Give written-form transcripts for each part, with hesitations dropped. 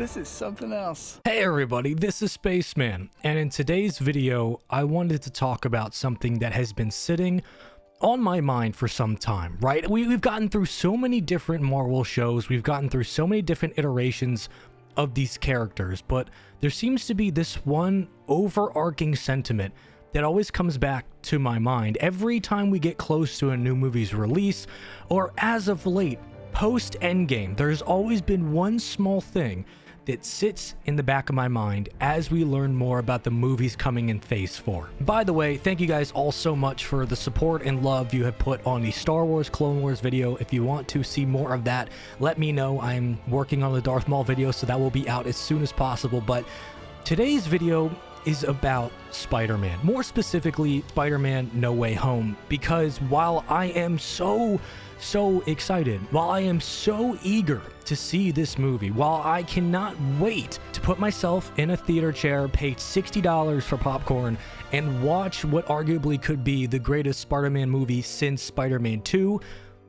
This is something else. Hey everybody, this is Spaceman, and in today's video, I wanted to talk about something that has been sitting on my mind for some time, right? We've gotten through so many different Marvel shows, we've gotten through so many different iterations of these characters, but there seems to be this one overarching sentiment that always comes back to my mind every time we get close to a new movie's release, or as of late, post Endgame. There's always been one small thing that sits in the back of my mind as we learn more about the movies coming in Phase 4. By the way, thank you guys all so much for the support and love you have put on the Star Wars Clone Wars video. If you want to see more of that, let me know. I'm working on the Darth Maul video, so that will be out as soon as possible. But today's video is about Spider-Man, more specifically Spider-Man No Way Home, because while I am so excited, while I am so eager to see this movie, while I cannot wait to put myself in a theater chair, pay $60 for popcorn, and watch what arguably could be the greatest Spider-Man movie since Spider-Man 2,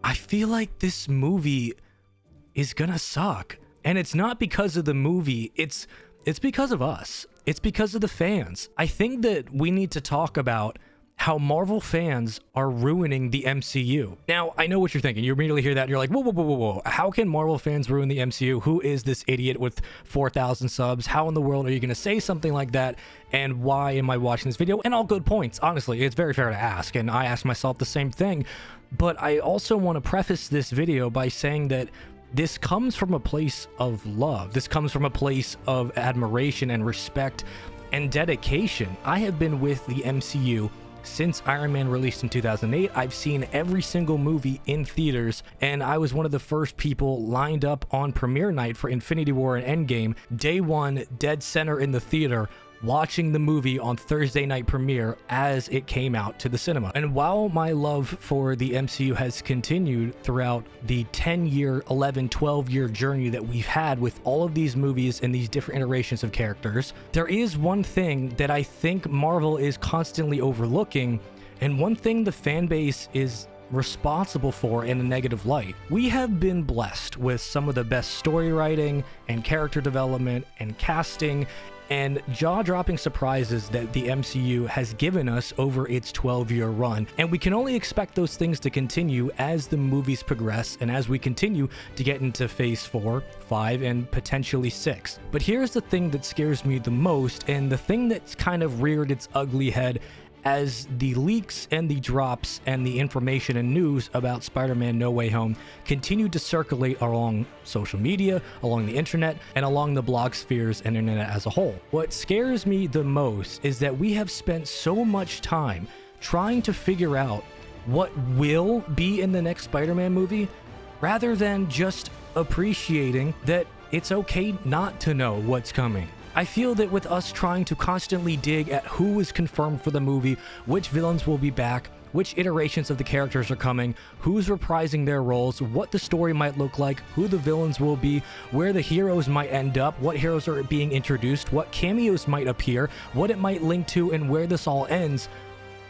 I feel like this movie is gonna suck. And it's not because of the movie, it's because of us. It's because of the fans. I think that we need to talk about how Marvel fans are ruining the MCU. Now, I know what you're thinking. You immediately hear that and you're like, whoa. How can Marvel fans ruin the MCU? Who is this idiot with 4,000 subs? How in the world are you going to say something like that? And why am I watching this video? And all good points. Honestly, it's very fair to ask. And I ask myself the same thing. But I also want to preface this video by saying that this comes from a place of love. This comes from a place of admiration and respect and dedication. I have been with the MCU since Iron Man released in 2008. I've seen every single movie in theaters, and I was one of the first people lined up on premiere night for Infinity War and Endgame, day one, dead center in the theater, watching the movie on Thursday night premiere as it came out to the cinema. And while my love for the MCU has continued throughout the 10-year, 11, 12-year journey that we've had with all of these movies and these different iterations of characters, there is one thing that I think Marvel is constantly overlooking, and one thing the fan base is responsible for in a negative light. We have been blessed with some of the best story writing and character development and casting and jaw-dropping surprises that the MCU has given us over its 12-year run. And we can only expect those things to continue as the movies progress and as we continue to get into Phase 4, 5, and potentially 6. But here's the thing that scares me the most, and the thing that's kind of reared its ugly head as the leaks and the drops and the information and news about Spider-Man No Way Home continue to circulate along social media, along the internet, and along the blog spheres and internet as a whole. What scares me the most is that we have spent so much time trying to figure out what will be in the next Spider-Man movie, rather than just appreciating that it's okay not to know what's coming. I feel that with us trying to constantly dig at who is confirmed for the movie, which villains will be back, which iterations of the characters are coming, who's reprising their roles, what the story might look like, who the villains will be, where the heroes might end up, what heroes are being introduced, what cameos might appear, what it might link to, and where this all ends,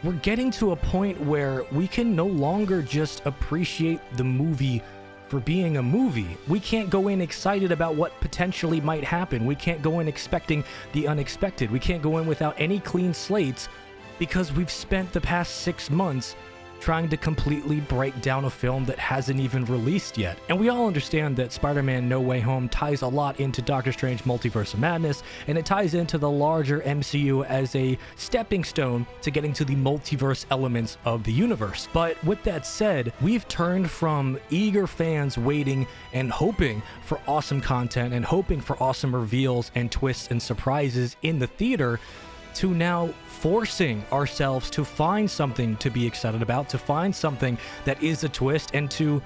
we're getting to a point where we can no longer just appreciate the movie for being a movie. We can't go in excited about what potentially might happen. We can't go in expecting the unexpected. We can't go in without any clean slates because we've spent the past 6 months trying to completely break down a film that hasn't even released yet. And we all understand that Spider-Man No Way Home ties a lot into Doctor Strange Multiverse of Madness, and it ties into the larger MCU as a stepping stone to getting to the multiverse elements of the universe. But with that said, we've turned from eager fans waiting and hoping for awesome content and hoping for awesome reveals and twists and surprises in the theater to now forcing ourselves to find something to be excited about, to find something that is a twist, and to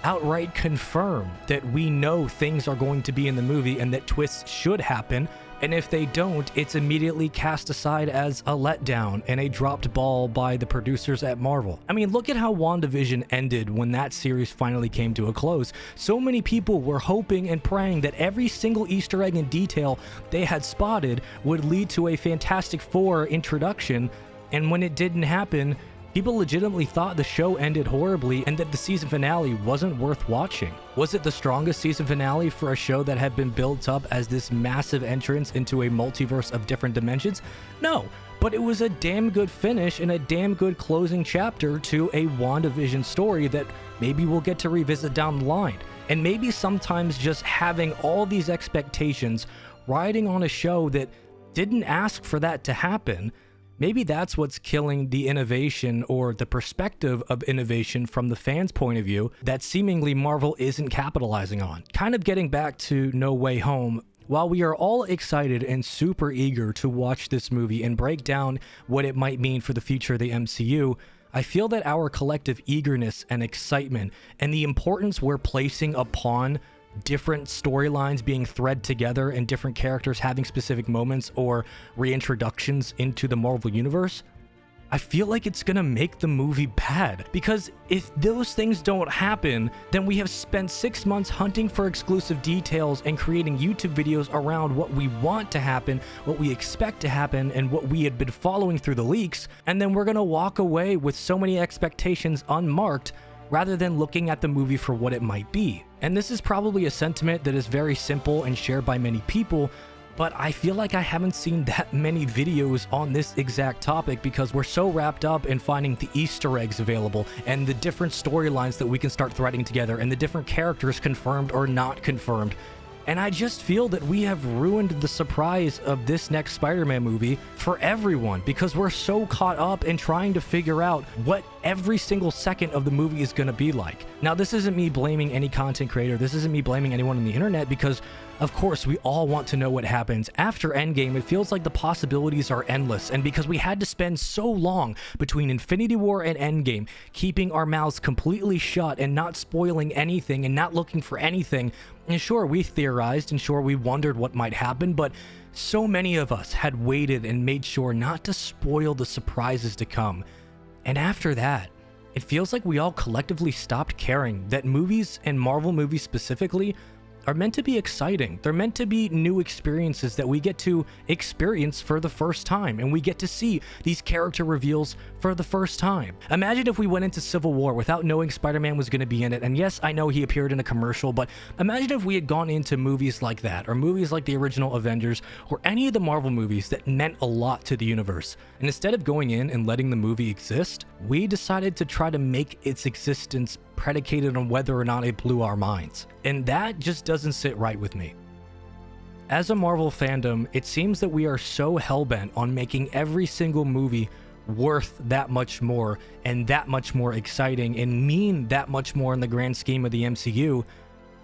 outright confirm that we know things are going to be in the movie and that twists should happen. And if they don't, it's immediately cast aside as a letdown and a dropped ball by the producers at Marvel. I mean, look at how WandaVision ended when that series finally came to a close. So many people were hoping and praying that every single Easter egg and detail they had spotted would lead to a Fantastic Four introduction, and when it didn't happen, People legitimately thought the show ended horribly and that the season finale wasn't worth watching. Was it the strongest season finale for a show that had been built up as this massive entrance into a multiverse of different dimensions? No, but it was a damn good finish and a damn good closing chapter to a WandaVision story that maybe we'll get to revisit down the line. And maybe sometimes just having all these expectations riding on a show that didn't ask for that to happen, maybe that's what's killing the innovation or the perspective of innovation from the fans' point of view that seemingly Marvel isn't capitalizing on. Kind of getting back to No Way Home, while we are all excited and super eager to watch this movie and break down what it might mean for the future of the MCU, I feel that our collective eagerness and excitement and the importance we're placing upon different storylines being thread together and different characters having specific moments or reintroductions into the Marvel Universe, I feel like it's gonna make the movie bad. Because if those things don't happen, then we have spent 6 months hunting for exclusive details and creating YouTube videos around what we want to happen, what we expect to happen, and what we had been following through the leaks, and then we're gonna walk away with so many expectations unmarked rather than looking at the movie for what it might be. And this is probably a sentiment that is very simple and shared by many people, but I feel like I haven't seen that many videos on this exact topic because we're so wrapped up in finding the Easter eggs available and the different storylines that we can start threading together and the different characters confirmed or not confirmed. And I just feel that we have ruined the surprise of this next Spider-Man movie for everyone because we're so caught up in trying to figure out what every single second of the movie is going to be like. Now, this isn't me blaming any content creator. This isn't me blaming anyone on the internet because, of course, we all want to know what happens. After Endgame, it feels like the possibilities are endless. And because we had to spend so long between Infinity War and Endgame, keeping our mouths completely shut and not spoiling anything and not looking for anything, and sure, we theorized and sure, we wondered what might happen, but so many of us had waited and made sure not to spoil the surprises to come. And after that, it feels like we all collectively stopped caring that movies, and Marvel movies specifically, are meant to be exciting. They're meant to be new experiences that we get to experience for the first time, and we get to see these character reveals for the first time. Imagine if we went into Civil War without knowing Spider-Man was going to be in it, and yes, I know he appeared in a commercial, but imagine if we had gone into movies like that, or movies like the original Avengers, or any of the Marvel movies that meant a lot to the universe, and instead of going in and letting the movie exist, we decided to try to make its existence predicated on whether or not it blew our minds. And that just doesn't sit right with me. As a Marvel fandom, it seems that we are so hellbent on making every single movie worth that much more and that much more exciting and mean that much more in the grand scheme of the MCU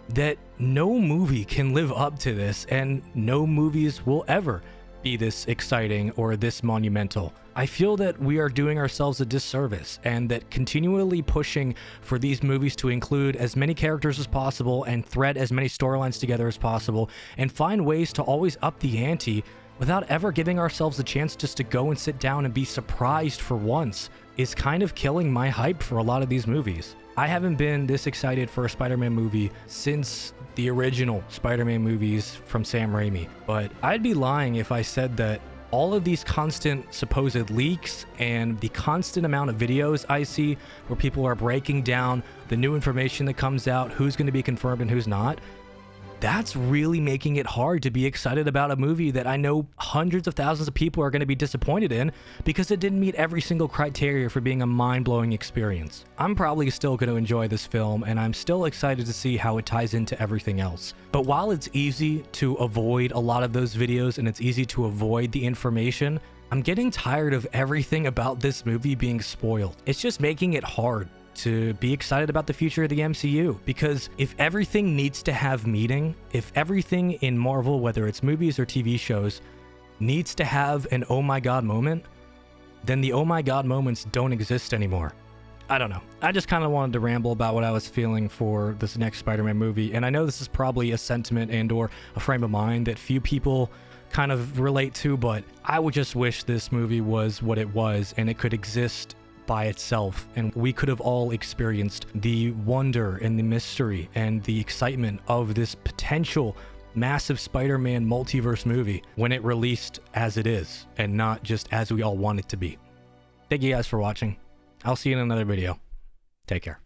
that no movie can live up to this, and no movies will ever be this exciting or this monumental. I feel that we are doing ourselves a disservice, and that continually pushing for these movies to include as many characters as possible and thread as many storylines together as possible and find ways to always up the ante without ever giving ourselves a chance just to go and sit down and be surprised for once is kind of killing my hype for a lot of these movies. I haven't been this excited for a Spider-Man movie since the original Spider-Man movies from Sam Raimi, but I'd be lying if I said that all of these constant supposed leaks and the constant amount of videos I see where people are breaking down the new information that comes out, who's going to be confirmed and who's not, that's really making it hard to be excited about a movie that I know hundreds of thousands of people are going to be disappointed in because it didn't meet every single criteria for being a mind-blowing experience. I'm probably still going to enjoy this film, and I'm still excited to see how it ties into everything else. But while it's easy to avoid a lot of those videos and it's easy to avoid the information, I'm getting tired of everything about this movie being spoiled. It's just making it hard to be excited about the future of the MCU, because if everything needs to have meaning, if everything in Marvel, whether it's movies or TV shows, needs to have an oh my god moment, then the oh my god moments don't exist anymore. I don't know. I just kind of wanted to ramble about what I was feeling for this next Spider-Man movie, and I know this is probably a sentiment and or a frame of mind that few people kind of relate to, but I would just wish this movie was what it was and it could exist by itself, and we could have all experienced the wonder and the mystery and the excitement of this potential massive Spider-Man multiverse movie when it released as it is and not just as we all want it to be. Thank you guys for watching. I'll see you in another video. Take care.